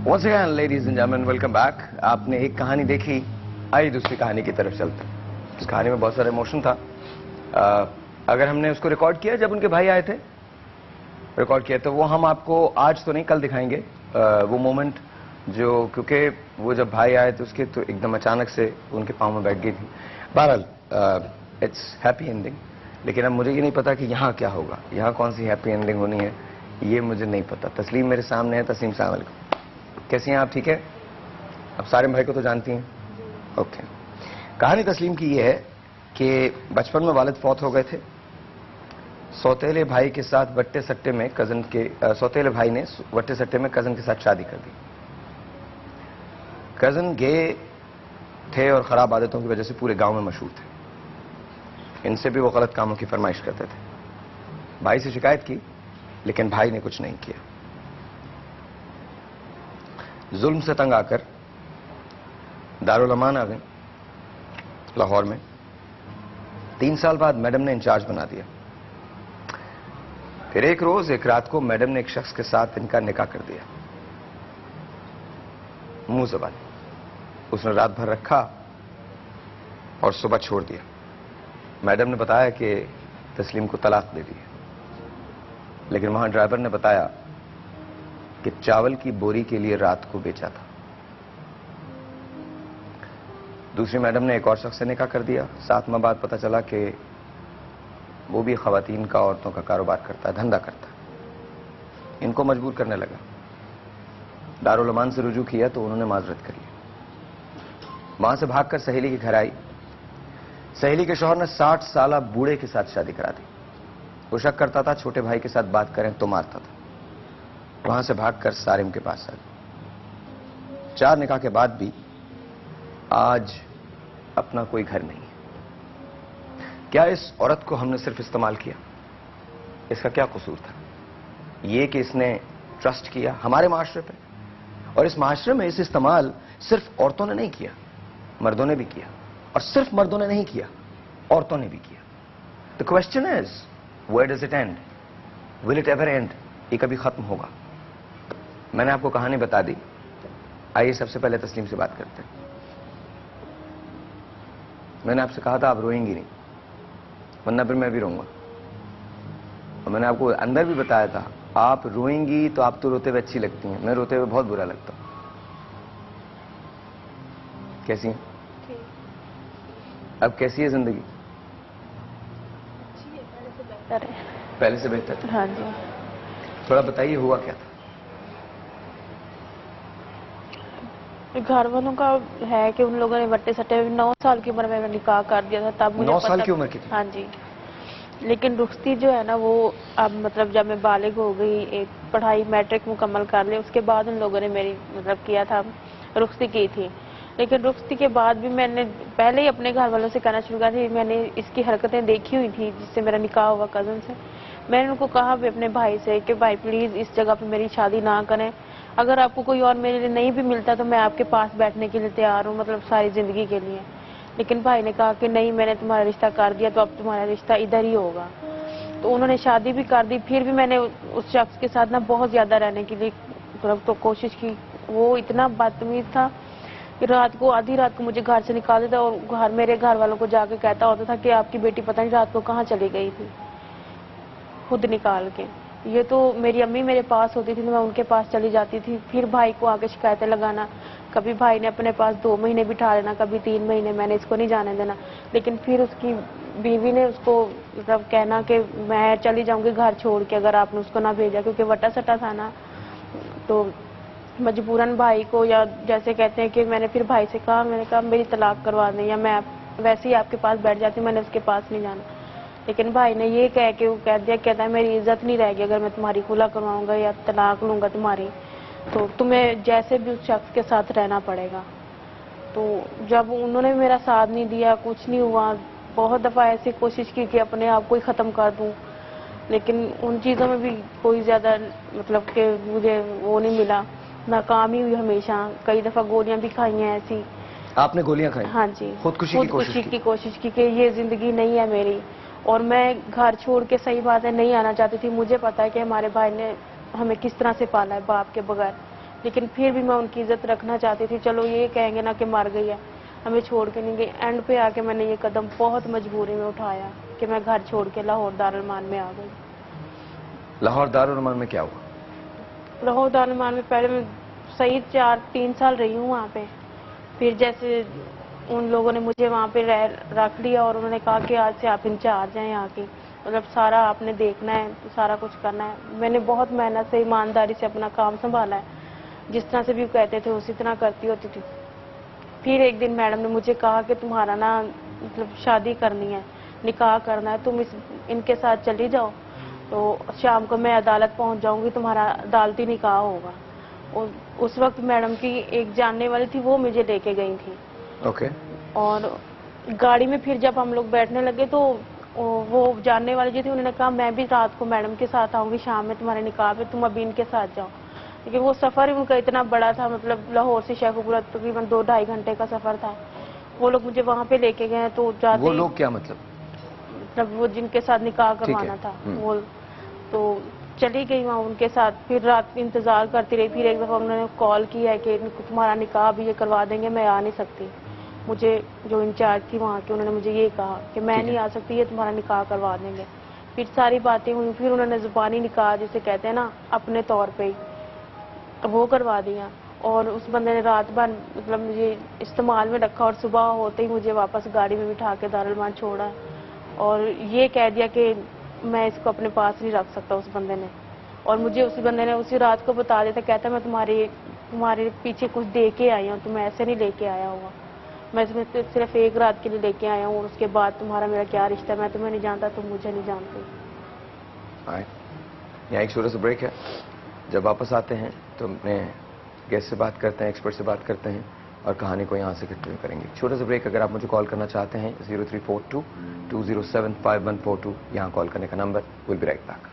Once again, ladies and gentlemen, welcome back. आपने एक कहानी देखी, आइए दूसरी कहानी की तरफ चलते हैं। इस कहानी में बहुत सारा इमोशन था। अगर हमने उसको रिकॉर्ड किया जब उनके भाई आए थे, रिकॉर्ड किया, तो वो हम आपको आज तो नहीं कल दिखाएंगे। वो मोमेंट जो, क्योंकि वो जब भाई आए तो उसके तो एकदम अचानक से उनके पाँव में बैठ गई थी। बहरहाल इट्स हैप्पी एंडिंग, लेकिन अब मुझे ये नहीं पता कि यहाँ क्या होगा, यहाँ कौन सी हैप्पी एंडिंग होनी है, ये मुझे नहीं पता। तस्लीम मेरे सामने है। तस्लीम सलाम अलैकुम, कैसी हैं आप? ठीक है? अब सारे भाई को तो जानती हैं? ओके। कहानी तस्लीम की ये है कि बचपन में वालिद फौत हो गए थे। सौतेले भाई के साथ वट्टे सट्टे में कजन के सौतेले भाई ने वट्टे सट्टे में कजन के साथ शादी कर दी। कजन गे थे और खराब आदतों की वजह से पूरे गांव में मशहूर थे। इनसे भी वो गलत कामों की फरमाइश करते थे। भाई से शिकायत की, लेकिन भाई ने कुछ नहीं किया। जुल्म से तंग आकर दारुल अमान आ गए लाहौर में। 3 साल बाद मैडम ने इंचार्ज बना दिया। फिर एक रोज एक रात को मैडम ने एक शख्स के साथ इनका निकाह कर दिया, मुंह ज़बानी। उसने रात भर रखा और सुबह छोड़ दिया। मैडम ने बताया कि तस्लीम को तलाक दे दी, लेकिन वहां ड्राइवर ने बताया कि चावल की बोरी के लिए रात को बेचा था। दूसरी मैडम ने एक और शख्स से निकाह कर दिया। 7 माह बाद पता चला कि वो भी खवातीन का, औरतों का कारोबार करता है, धंधा करता है। इनको मजबूर करने लगा। दारुल अमान से रुजू किया तो उन्होंने माजरत कर ली। वहां से भागकर सहेली के घर आई। सहेली के शौहर ने 60 साल बूढ़े के साथ शादी करा दी। वो शक करता था, छोटे भाई के साथ बात करें तो मारता था। वहां से भागकर सारिम के पास आ गई। 4 निकाह के बाद भी आज अपना कोई घर नहीं है। क्या इस औरत को हमने सिर्फ इस्तेमाल किया? इसका क्या कसूर था? ये कि इसने ट्रस्ट किया हमारे माशरे पे, और इस माशरे में इस इस्तेमाल सिर्फ औरतों ने नहीं किया, मर्दों ने भी किया। और सिर्फ मर्दों ने नहीं किया, औरतों ने भी किया। The question is, where does it end? Will it ever end? ये कभी खत्म होगा? मैंने आपको कहानी बता दी। आइए सबसे पहले तस्लीम से बात करते हैं। मैंने आपसे कहा था आप रोएंगी नहीं, वरना फिर मैं भी रोऊंगा। और मैंने आपको अंदर भी बताया था, आप रोएंगी तो आप तो रोते हुए अच्छी लगती हैं, मैं रोते हुए बहुत बुरा लगता हूं। कैसी हैं? अब कैसी है जिंदगी? पहले से बेहतर? हाँ जी। थोड़ा बताइए, हुआ क्या था? घर वालों का है कि उन लोगों ने वट्टे सट्टे 9 साल की उम्र में निकाह कर दिया था, तब मुझे 9 पता। साल की उम्र की थी? हाँ जी। लेकिन रुखसती जो है ना, वो अब मतलब जब मैं बालिग हो गई, एक पढ़ाई मैट्रिक मुकम्मल कर ली, उसके बाद उन लोगों ने मेरी मतलब किया था, रुखसती की थी। लेकिन रुखसती के बाद भी मैंने पहले ही अपने घर वालों से कहना शुरू किया था। मैंने इसकी हरकतें देखी हुई थी जिससे मेरा निकाह हुआ कज़न से। मैंने उनको कहा भी अपने भाई से कि भाई प्लीज़ इस जगह पे मेरी शादी ना करें। अगर आपको कोई और मेरे लिए नहीं भी मिलता तो मैं आपके पास बैठने के लिए तैयार हूँ, मतलब सारी ज़िंदगी के लिए। लेकिन भाई ने कहा कि नहीं, मैंने तुम्हारा रिश्ता कर दिया तो अब तुम्हारा रिश्ता इधर ही होगा। तो उन्होंने शादी भी कर दी। फिर भी मैंने उस शख्स के साथ ना बहुत ज़्यादा रहने के लिए मतलब तो कोशिश की। वो इतना बदतमीज़ था कि रात को, आधी रात को मुझे घर से निकाल देता और मेरे घर वालों को जाके कहता होता था कि आपकी बेटी पता नहीं रात को कहाँ चली गई थी, खुद निकाल के। ये तो मेरी अम्मी मेरे पास होती थी तो मैं उनके पास चली जाती थी। फिर भाई को आके शिकायतें लगाना। कभी भाई ने अपने पास 2 महीने बिठा लेना, कभी 3 महीने, मैंने इसको नहीं जाने देना। लेकिन फिर उसकी बीवी ने उसको मतलब कहना कि मैं चली जाऊंगी घर छोड़ के अगर आपने उसको ना भेजा, क्योंकि वटा सटा था ना। तो मजबूरन भाई को, या जैसे कहते हैं कि मैंने फिर भाई से कहा, मैंने कहा मेरी तलाक करवा दें या मैं वैसे ही आपके पास बैठ जाती, मैंने उसके पास नहीं जाना। लेकिन भाई ने ये कह के वो कह दिया, कहता है मेरी इज्जत नहीं रहेगी अगर मैं तुम्हारी खुला करवाऊंगा या तलाक लूंगा तुम्हारी, तो तुम्हें जैसे भी उस शख्स के साथ रहना पड़ेगा। तो जब उन्होंने मेरा साथ नहीं दिया, कुछ नहीं हुआ। बहुत दफ़ा ऐसी कोशिश की कि अपने आप को ही ख़त्म कर दूं, लेकिन उन चीज़ों में भी कोई ज़्यादा मतलब कि मुझे वो नहीं मिला, नाकामी हुई हमेशा। कई दफ़ा गोलियां भी खाई हैं ऐसी। आपने गोलियां खाई? हाँ जी। खुदकुशी की कोशिश की कि ये ज़िंदगी नहीं है मेरी। और मैं घर छोड़ के, सही बात है, नहीं आना चाहती थी। मुझे पता है कि हमारे भाई ने हमें किस तरह से पाला है बाप के बगैर। لیکن پھر بھی میں ان کی عزت رکھنا چاہتی تھی. چلو یہ کہیں گے نا کہ مر گئی ہے, ہمیں چھوڑ کے نہیں گئی. اینڈ پہ آ کے میں نے یہ قدم بہت مجبوری میں اٹھایا کہ میں گھر چھوڑ کے لاہور دارالمان میں آ گئی. لاہور دارالمان میں کیا ہوا؟ لاہور دارالمان میں پہلے میں صحیح 3 سال رہی ہوں وہاں پہ. پھر جیسے ان لوگوں نے مجھے وہاں پہ رکھ لیا اور انہوں نے کہا کہ آج سے آپ انچارج ہیں یہاں کی, مطلب سارا آپ نے دیکھنا ہے, سارا کچھ کرنا ہے. میں نے بہت محنت سے ایمانداری سے اپنا کام سنبھالا ہے, جس طرح سے بھی کہتے تھے اسی طرح کرتی ہوتی تھی. پھر ایک دن میڈم نے مجھے کہا کہ تمہارا نا مطلب شادی کرنی ہے, نکاح کرنا ہے, تم ان کے ساتھ چلی جاؤ تو شام کو میں عدالت پہنچ جاؤں گی, تمہارا عدالتی نکاح ہوگا. اور اس وقت میڈم کی ایک جاننے والی تھی, وہ مجھے لے کے گئی تھی. اوکے. اور گاڑی میں پھر جب ہم لوگ بیٹھنے لگے تو وہ جاننے والی جو تھی انہوں نے کہا میں بھی رات کو میڈم کے ساتھ آؤں گی شام میں تمہارے نکاح پہ, تم ابھی ان کے ساتھ جاؤ. لیکن وہ سفر ان کا اتنا بڑا تھا, مطلب لاہور سے شیخوپورہ تقریباً 2-2.5 گھنٹے کا سفر تھا. وہ لوگ مجھے وہاں پہ لے کے گئے تو جاتے وہ لوگ کیا مطلب وہ جن کے ساتھ نکاح ٹھیک ہے. کروانا تھا وہ تو چلی گئی وہاں ان کے ساتھ. پھر رات انتظار کرتی رہی. پھر ایک دفعہ انہوں نے کال کی ہے کہ تمہارا نکاح بھی یہ کروا دیں گے, میں آ نہیں سکتی. مجھے جو انچارج تھی وہاں کی انہوں نے مجھے یہ کہا کہ میں نہیں آ سکتی, یہ تمہارا نکاح کروا دیں گے. پھر ساری باتیں ہوئی. پھر انہوں نے زبانی نکاح جسے کہتے ہیں نا اپنے طور پہ وہ کروا دیا. اور اس بندے نے رات بھر مطلب مجھے استعمال میں رکھا, اور صبح ہوتے ہی مجھے واپس گاڑی میں بٹھا کے دارالمان چھوڑا. اور یہ کہہ دیا کہ میں اس کو اپنے پاس نہیں رکھ سکتا اس بندے نے. اور مجھے اس بندے نے اسی رات کو بتا دیا تھا, کہتا میں تمہارے پیچھے کچھ دے کے آئی ہوں, تم ایسے نہیں لے کے آیا ہوگا. میں تمہیں صرف 1 رات کے لیے لے کے آیا ہوں, اور اس کے بعد تمہارا میرا کیا رشتہ ہے, میں تمہیں نہیں جانتا, تم مجھے نہیں جانتے. یہاں ایک چھوٹا سا بریک ہے. جب واپس آتے ہیں تو اپنے گیسٹ سے بات کرتے ہیں, ایکسپرٹ سے بات کرتے ہیں, اور کہانی کو یہاں سے کنٹینیو کریں گے. چھوٹا سا بریک. اگر آپ مجھے کال کرنا چاہتے ہیں 0342 2075142 یہاں کال کرنے کا number. Will be right back.